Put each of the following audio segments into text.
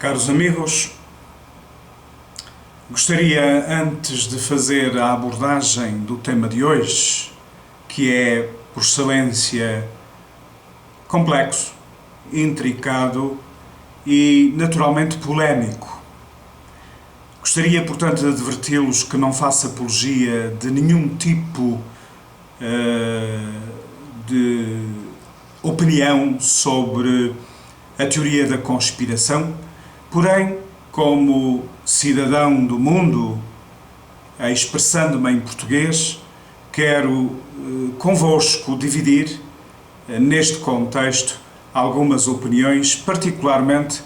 Caros amigos, gostaria, antes de fazer a abordagem do tema de hoje, que é, por excelência, complexo, intricado e, naturalmente, polémico. Gostaria, portanto, de adverti-los que não faço apologia de nenhum tipo de opinião sobre a teoria da conspiração. Porém, como cidadão do mundo, expressando-me em português, quero convosco dividir, neste contexto, algumas opiniões, particularmente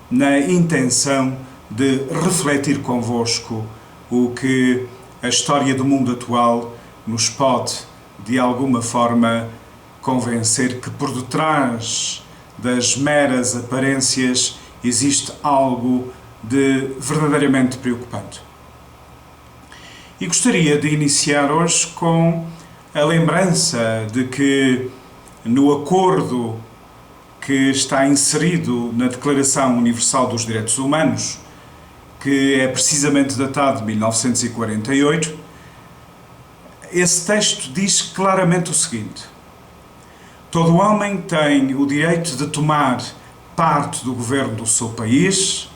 na intenção de refletir convosco o que a história do mundo atual nos pode, de alguma forma, convencer que por detrás das meras aparências existe algo de verdadeiramente preocupante. E gostaria de iniciar hoje com a lembrança de que no acordo que está inserido na Declaração Universal dos Direitos Humanos, que é precisamente datado de 1948, esse texto diz claramente o seguinte: todo homem tem o direito de tomar parte do governo do seu país,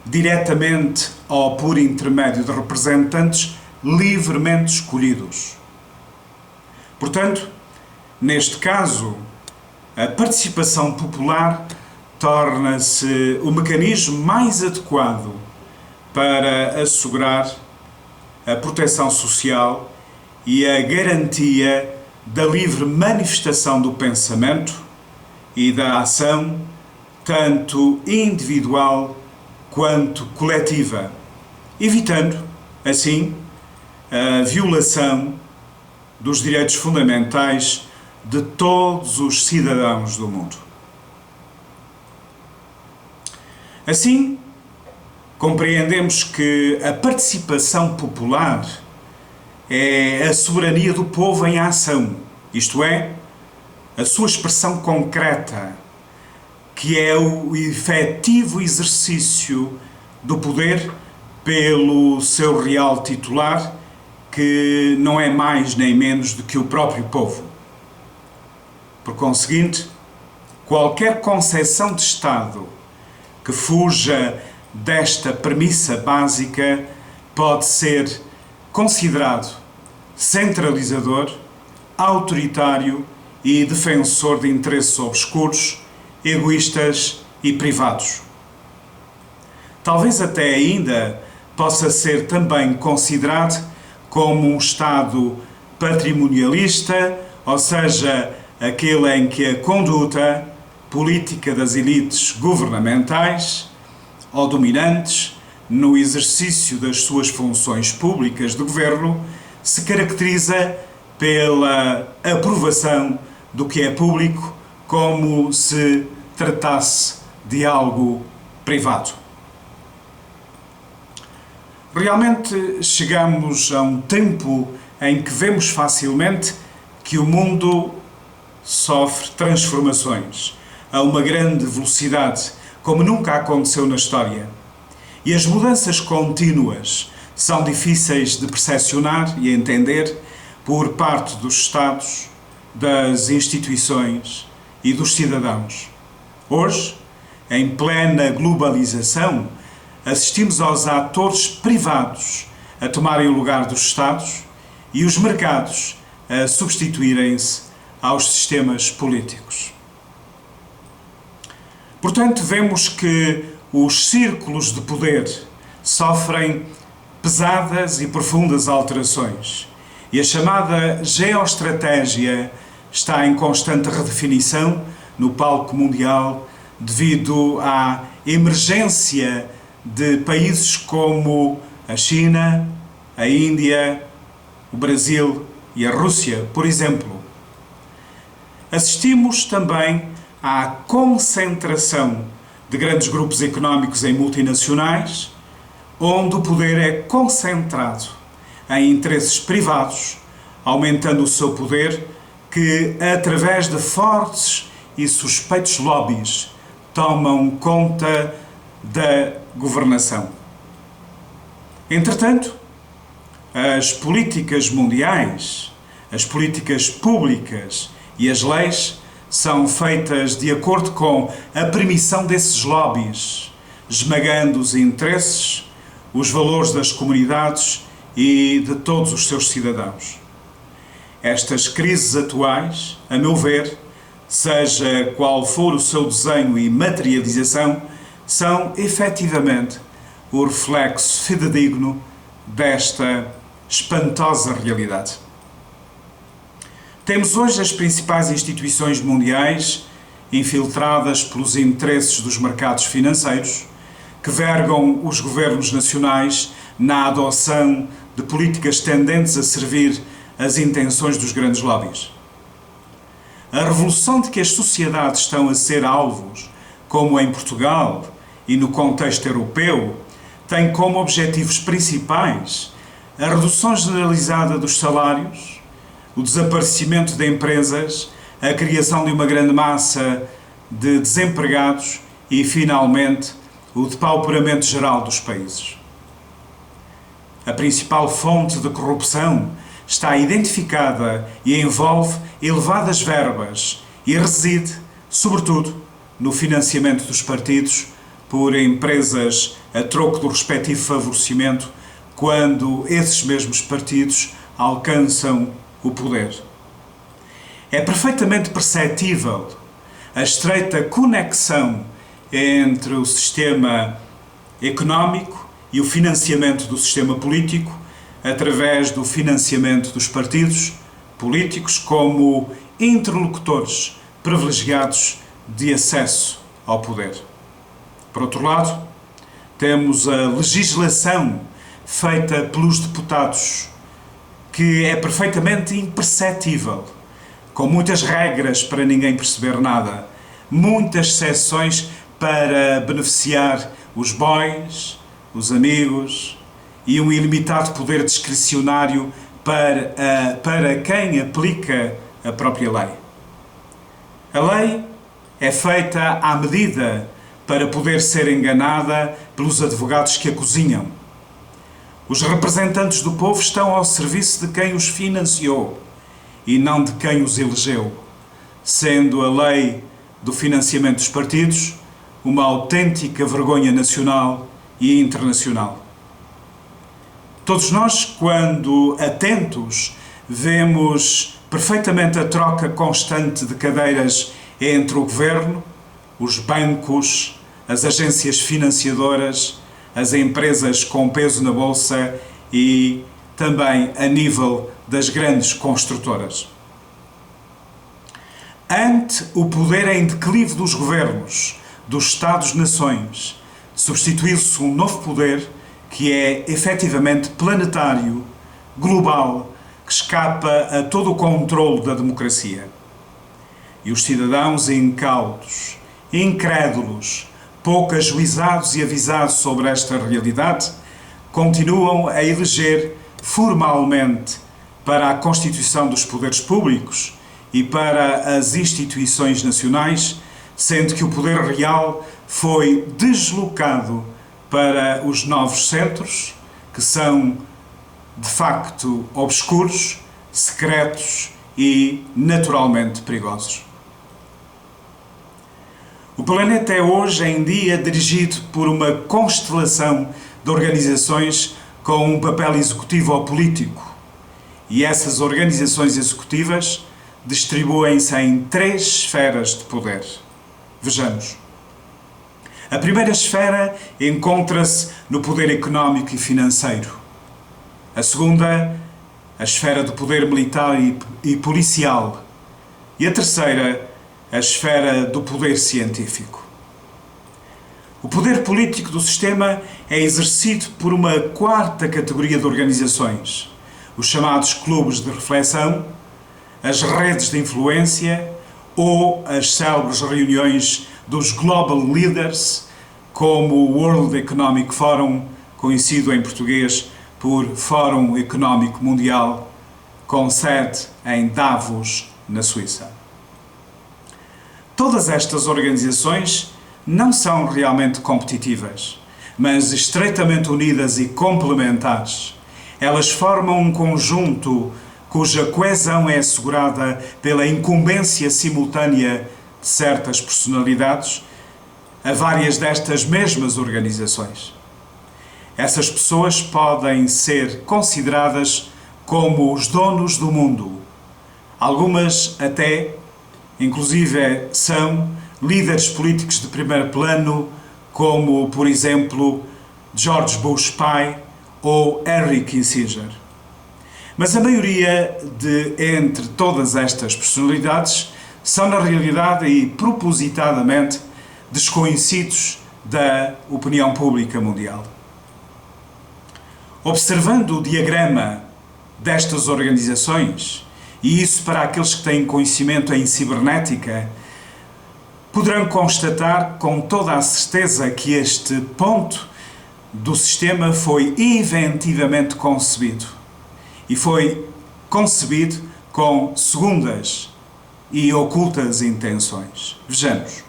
diretamente ou por intermédio de representantes livremente escolhidos. Portanto, neste caso, a participação popular torna-se o mecanismo mais adequado para assegurar a proteção social e a garantia da livre manifestação do pensamento e da ação, tanto individual quanto coletiva, evitando, assim, a violação dos direitos fundamentais de todos os cidadãos do mundo. Assim, compreendemos que a participação popular é a soberania do povo em ação, isto é, a sua expressão concreta, que é o efetivo exercício do poder pelo seu real titular, que não é mais nem menos do que o próprio povo. Por conseguinte, qualquer concepção de Estado que fuja desta premissa básica pode ser considerado centralizador, autoritário e defensor de interesses obscuros, egoístas e privados. Talvez até ainda possa ser também considerado como um Estado patrimonialista, ou seja, aquele em que a conduta política das elites governamentais ou dominantes no exercício das suas funções públicas de governo se caracteriza pela aprovação do que é público, como se tratasse de algo privado. Realmente chegamos a um tempo em que vemos facilmente que o mundo sofre transformações a uma grande velocidade, como nunca aconteceu na história. E as mudanças contínuas são difíceis de percepcionar e entender por parte dos Estados, das instituições e dos cidadãos. Hoje, em plena globalização, assistimos aos atores privados a tomarem o lugar dos Estados e os mercados a substituírem-se aos sistemas políticos. Portanto, vemos que os círculos de poder sofrem pesadas e profundas alterações e a chamada geoestratégia está em constante redefinição no palco mundial devido à emergência de países como a China, a Índia, o Brasil e a Rússia, por exemplo. Assistimos também à concentração de grandes grupos económicos em multinacionais, onde o poder é concentrado em interesses privados, aumentando o seu poder, que, através de fortes e suspeitos lobbies, tomam conta da governação. Entretanto, as políticas mundiais, as políticas públicas e as leis são feitas de acordo com a permissão desses lobbies, esmagando os interesses, os valores das comunidades e de todos os seus cidadãos. Estas crises atuais, a meu ver, seja qual for o seu desenho e materialização, são efetivamente o reflexo fidedigno desta espantosa realidade. Temos hoje as principais instituições mundiais infiltradas pelos interesses dos mercados financeiros, que vergam os governos nacionais na adoção de políticas tendentes a servir as intenções dos grandes lobbies. A revolução de que as sociedades estão a ser alvos, como em Portugal e no contexto europeu, tem como objetivos principais a redução generalizada dos salários, o desaparecimento de empresas, a criação de uma grande massa de desempregados e, finalmente, o depauperamento geral dos países. A principal fonte de corrupção está identificada e envolve elevadas verbas e reside, sobretudo, no financiamento dos partidos por empresas a troco do respectivo favorecimento quando esses mesmos partidos alcançam o poder. É perfeitamente perceptível a estreita conexão entre o sistema económico e o financiamento do sistema político através do financiamento dos partidos políticos como interlocutores privilegiados de acesso ao poder. Por outro lado, temos a legislação feita pelos deputados, que é perfeitamente imperceptível, com muitas regras para ninguém perceber nada, muitas exceções para beneficiar os bons, os amigos e um ilimitado poder discricionário para quem aplica a própria lei. A lei é feita à medida para poder ser enganada pelos advogados que a cozinham. Os representantes do povo estão ao serviço de quem os financiou e não de quem os elegeu, sendo a lei do financiamento dos partidos uma autêntica vergonha nacional e internacional. Todos nós, quando atentos, vemos perfeitamente a troca constante de cadeiras entre o governo, os bancos, as agências financiadoras, as empresas com peso na bolsa e também a nível das grandes construtoras. Ante o poder em declive dos governos, dos Estados-nações, substituiu-se um novo poder que é efetivamente planetário, global, que escapa a todo o controle da democracia. E os cidadãos incautos, incrédulos, pouco ajuizados e avisados sobre esta realidade, continuam a eleger formalmente para a constituição dos poderes públicos e para as instituições nacionais, sendo que o poder real foi deslocado para os novos centros, que são, de facto, obscuros, secretos e, naturalmente, perigosos. O planeta é hoje em dia dirigido por uma constelação de organizações com um papel executivo ou político. E essas organizações executivas distribuem-se em 3 esferas de poder. Vejamos. A primeira esfera encontra-se no poder económico e financeiro. A segunda, a esfera do poder militar e policial. E a terceira, a esfera do poder científico. O poder político do sistema é exercido por uma 4ª categoria de organizações, os chamados clubes de reflexão, as redes de influência ou as célebres reuniões dos Global Leaders, como o World Economic Forum, conhecido em português por Fórum Económico Mundial, com sede em Davos, na Suíça. Todas estas organizações não são realmente competitivas, mas estreitamente unidas e complementares. Elas formam um conjunto cuja coesão é assegurada pela incumbência simultânea de certas personalidades a várias destas mesmas organizações. Essas pessoas podem ser consideradas como os donos do mundo. Algumas até, inclusive, são líderes políticos de primeiro plano, como, por exemplo, George Bush pai ou Henry Kissinger. Mas a maioria entre todas estas personalidades são, na realidade e propositadamente, desconhecidos da opinião pública mundial. Observando o diagrama destas organizações, e isso para aqueles que têm conhecimento em cibernética, poderão constatar com toda a certeza que este ponto do sistema foi inventivamente concebido. E foi concebido com segundas e ocultas intenções. Vejamos.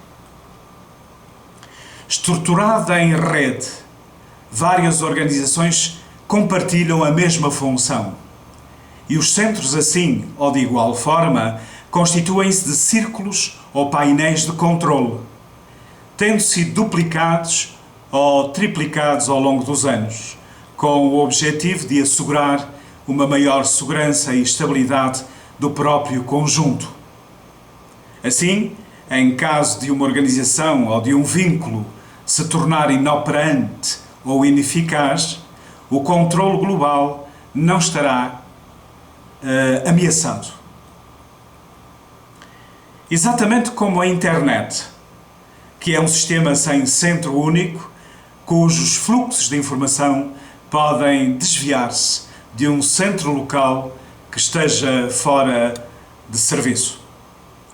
Estruturada em rede, várias organizações compartilham a mesma função. E os centros, assim, ou de igual forma, constituem-se de círculos ou painéis de controle, tendo sido duplicados ou triplicados ao longo dos anos, com o objetivo de assegurar uma maior segurança e estabilidade do próprio conjunto. Assim, em caso de uma organização ou de um vínculo se tornar inoperante ou ineficaz, o controle global não estará ameaçado. Exatamente como a internet, que é um sistema sem centro único, cujos fluxos de informação podem desviar-se de um centro local que esteja fora de serviço.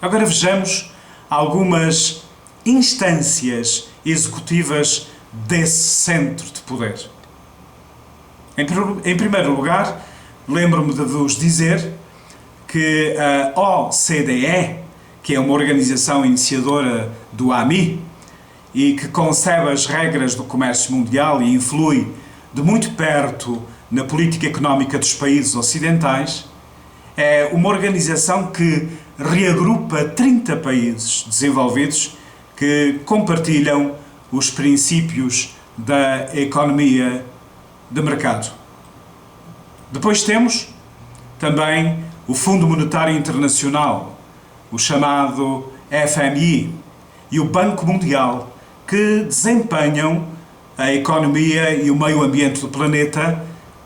Agora vejamos algumas instâncias executivas desse centro de poder. Em primeiro lugar, lembro-me de vos dizer que a OCDE, que é uma organização iniciadora do AMI e que concebe as regras do comércio mundial e influi de muito perto na política económica dos países ocidentais, é uma organização que reagrupa 30 países desenvolvidos que compartilham os princípios da economia de mercado. Depois temos também o Fundo Monetário Internacional, o chamado FMI, e o Banco Mundial, que desempenham a economia e o meio ambiente do planeta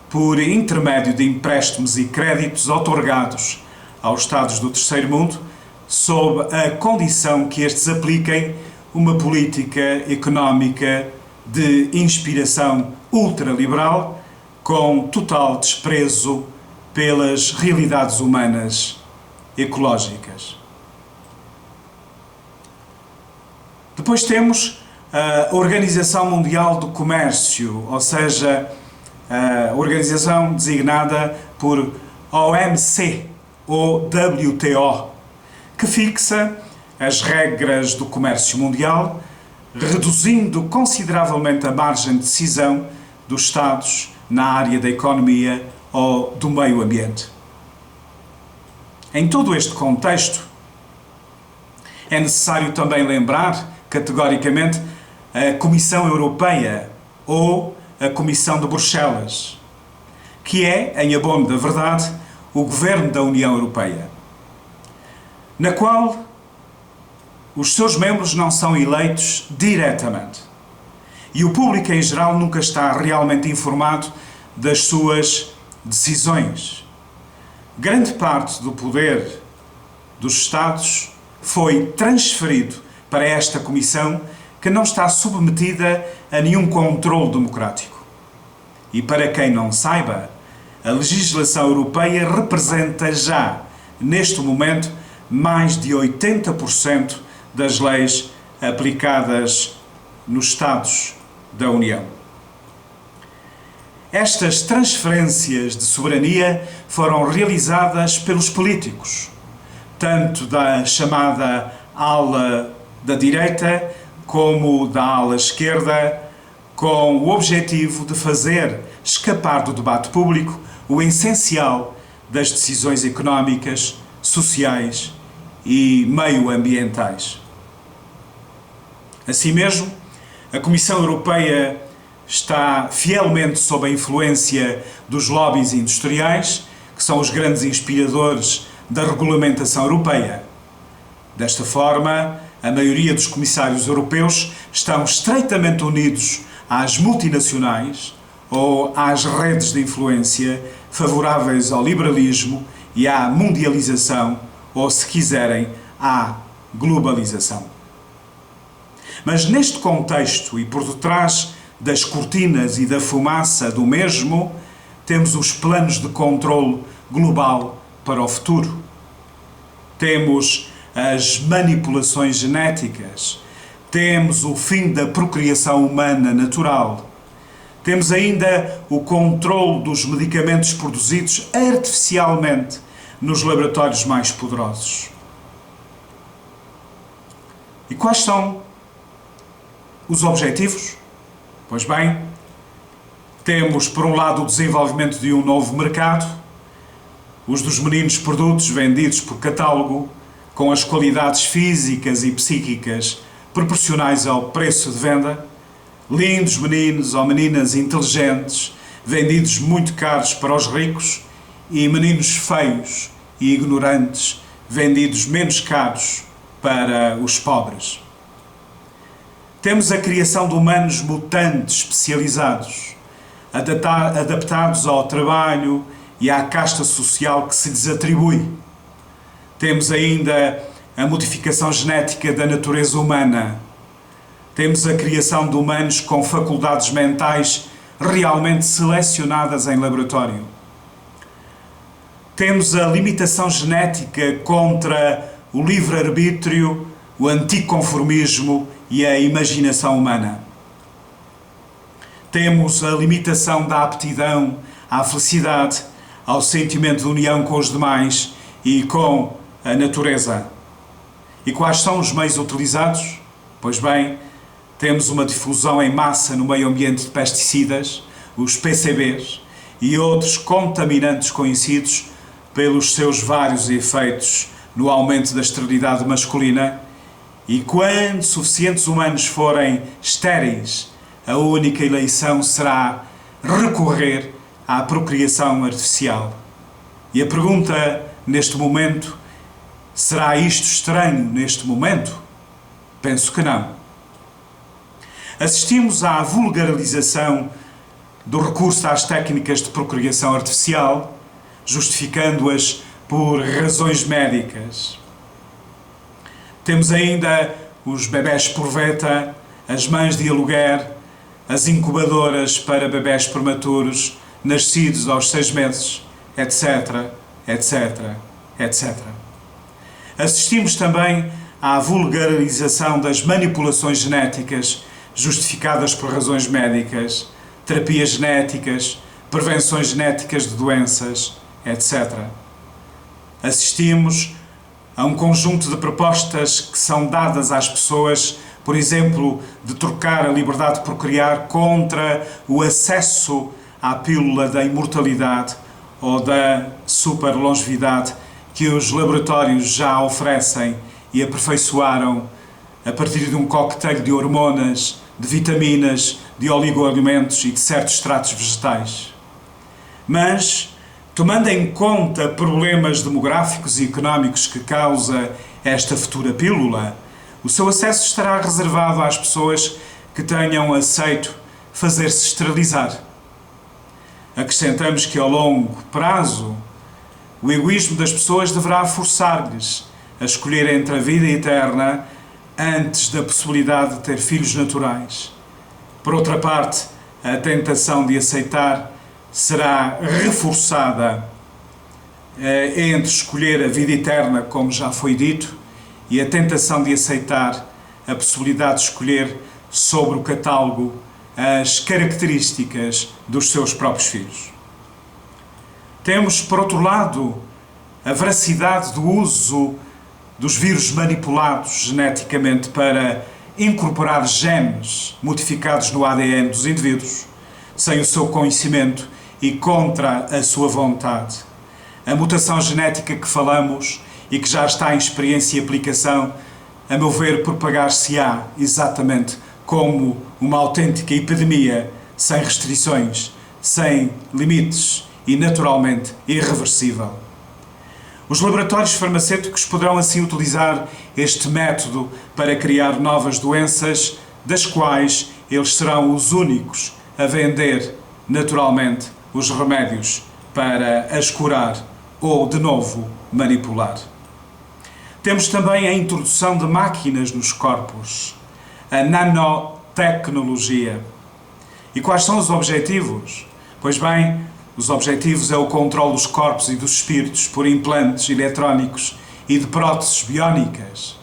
por intermédio de empréstimos e créditos outorgados aos Estados do Terceiro Mundo, sob a condição que estes apliquem uma política económica de inspiração ultraliberal, com total desprezo pelas realidades humanas ecológicas. Depois temos a Organização Mundial do Comércio, ou seja, a organização designada por OMC ou WTO, que fixa as regras do comércio mundial, reduzindo consideravelmente a margem de decisão dos Estados na área da economia ou do meio ambiente. Em todo este contexto, é necessário também lembrar, categoricamente, a Comissão Europeia ou a Comissão de Bruxelas, que é, em abono da verdade, o governo da União Europeia, na qual os seus membros não são eleitos diretamente. E o público em geral nunca está realmente informado das suas decisões. Grande parte do poder dos Estados foi transferido para esta comissão, que não está submetida a nenhum controle democrático. E para quem não saiba, a legislação europeia representa já, neste momento, mais de 80% das leis aplicadas nos Estados da União. Estas transferências de soberania foram realizadas pelos políticos, tanto da chamada ala da direita como da ala esquerda, com o objetivo de fazer escapar do debate público o essencial das decisões económicas, sociais e meioambientais. Assim mesmo, a Comissão Europeia está fielmente sob a influência dos lobbies industriais, que são os grandes inspiradores da regulamentação europeia. Desta forma, a maioria dos comissários europeus estão estreitamente unidos às multinacionais ou às redes de influência favoráveis ao liberalismo e à mundialização, ou, se quiserem, à globalização. Mas neste contexto e por detrás das cortinas e da fumaça do mesmo, temos os planos de controle global para o futuro. Temos as manipulações genéticas, temos o fim da procriação humana natural, temos ainda o controle dos medicamentos produzidos artificialmente nos laboratórios mais poderosos. E quais são os objetivos? Pois bem, temos por um lado o desenvolvimento de um novo mercado, os dos meninos produtos vendidos por catálogo, com as qualidades físicas e psíquicas proporcionais ao preço de venda, lindos meninos ou meninas inteligentes, vendidos muito caros para os ricos, e meninos feios e ignorantes, vendidos menos caros para os pobres. Temos a criação de humanos mutantes especializados, adaptados ao trabalho e à casta social que se lhes atribui. Temos ainda a modificação genética da natureza humana. Temos a criação de humanos com faculdades mentais realmente selecionadas em laboratório. Temos a limitação genética contra o livre-arbítrio, o anticonformismo e a imaginação humana. Temos a limitação da aptidão à felicidade, ao sentimento de união com os demais e com a natureza. E quais são os meios utilizados? Pois bem, temos uma difusão em massa no meio ambiente de pesticidas, os PCBs, e outros contaminantes conhecidos pelos seus vários efeitos no aumento da esterilidade masculina, e quando suficientes humanos forem estéreis, a única eleição será recorrer à procriação artificial. E a pergunta neste momento: será isto estranho neste momento? Penso que não. Assistimos à vulgarização do recurso às técnicas de procriação artificial, justificando-as por razões médicas. Temos ainda os bebés por veta, as mães de aluguer, as incubadoras para bebés prematuros, nascidos aos 6 meses, etc, etc, etc. Assistimos também à vulgarização das manipulações genéticas, justificadas por razões médicas, terapias genéticas, prevenções genéticas de doenças, etc. Assistimos a um conjunto de propostas que são dadas às pessoas, por exemplo, de trocar a liberdade de procriar contra o acesso à pílula da imortalidade ou da superlongevidade que os laboratórios já oferecem e aperfeiçoaram a partir de um coquetel de hormonas, de vitaminas, de oligoelementos e de certos extratos vegetais. Mas, tomando em conta problemas demográficos e económicos que causa esta futura pílula, o seu acesso estará reservado às pessoas que tenham aceito fazer-se esterilizar. Acrescentamos que, ao longo prazo, o egoísmo das pessoas deverá forçar-lhes a escolher entre a vida eterna antes da possibilidade de ter filhos naturais. Por outra parte, a tentação de aceitar será reforçada entre escolher a vida eterna, como já foi dito, e a tentação de aceitar a possibilidade de escolher sobre o catálogo as características dos seus próprios filhos. Temos, por outro lado, a veracidade do uso dos vírus manipulados geneticamente para incorporar genes modificados no ADN dos indivíduos, sem o seu conhecimento e contra a sua vontade. A mutação genética que falamos e que já está em experiência e aplicação, a meu ver, propagar-se-á exatamente como uma autêntica epidemia, sem restrições, sem limites e naturalmente irreversível. Os laboratórios farmacêuticos poderão assim utilizar este método para criar novas doenças, das quais eles serão os únicos a vender naturalmente os remédios para as curar ou, de novo, manipular. Temos também a introdução de máquinas nos corpos, a nanotecnologia. E quais são os objetivos? Pois bem, os objetivos é o controle dos corpos e dos espíritos por implantes eletrónicos e de próteses biónicas.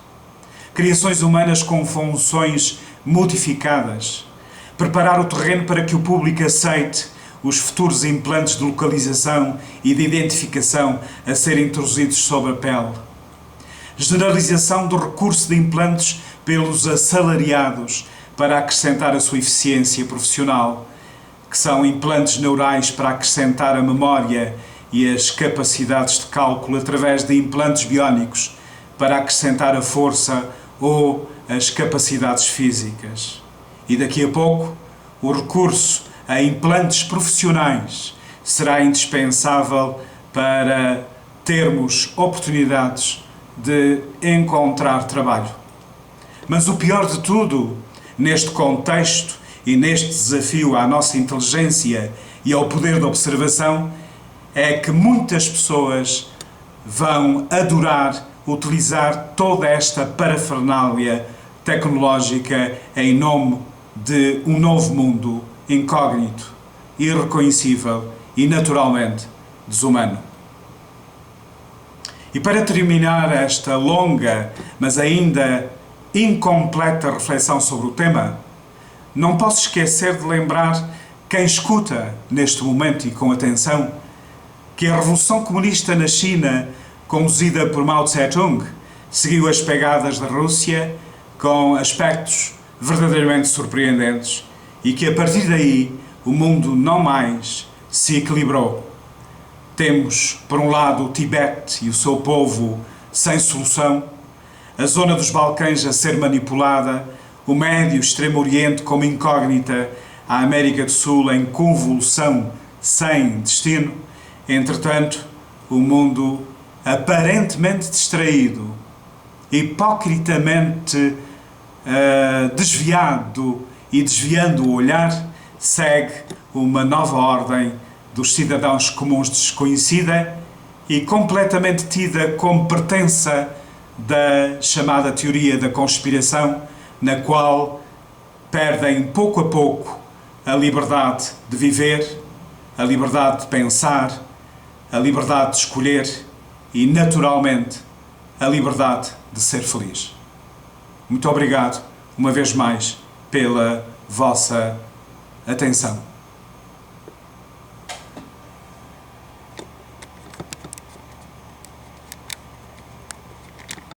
Criações humanas com funções modificadas. Preparar o terreno para que o público aceite os futuros implantes de localização e de identificação a serem introduzidos sob a pele. Generalização do recurso de implantes pelos assalariados para acrescentar a sua eficiência profissional, que são implantes neurais para acrescentar a memória e as capacidades de cálculo através de implantes biónicos para acrescentar a força ou as capacidades físicas. E daqui a pouco, o recurso a implantes profissionais será indispensável para termos oportunidades de encontrar trabalho. Mas o pior de tudo, neste contexto e neste desafio à nossa inteligência e ao poder de observação, é que muitas pessoas vão adorar utilizar toda esta parafernália tecnológica em nome de um novo mundo incógnito, irreconhecível e naturalmente desumano. E para terminar esta longa, mas ainda incompleta reflexão sobre o tema, não posso esquecer de lembrar quem escuta neste momento e com atenção que a Revolução Comunista na China, conduzida por Mao Tse-tung, seguiu as pegadas da Rússia com aspectos verdadeiramente surpreendentes e que a partir daí o mundo não mais se equilibrou. Temos, por um lado, o Tibete e o seu povo sem solução, a zona dos Balcãs a ser manipulada, o Médio Extremo Oriente como incógnita, a América do Sul em convulsão sem destino. Entretanto, o mundo aparentemente distraído, hipocritamente desviado e desviando o olhar, segue uma nova ordem dos cidadãos comuns desconhecida e completamente tida como pertença da chamada teoria da conspiração, na qual perdem pouco a pouco a liberdade de viver, a liberdade de pensar, a liberdade de escolher e, naturalmente, a liberdade de ser feliz. Muito obrigado, uma vez mais, pela vossa atenção.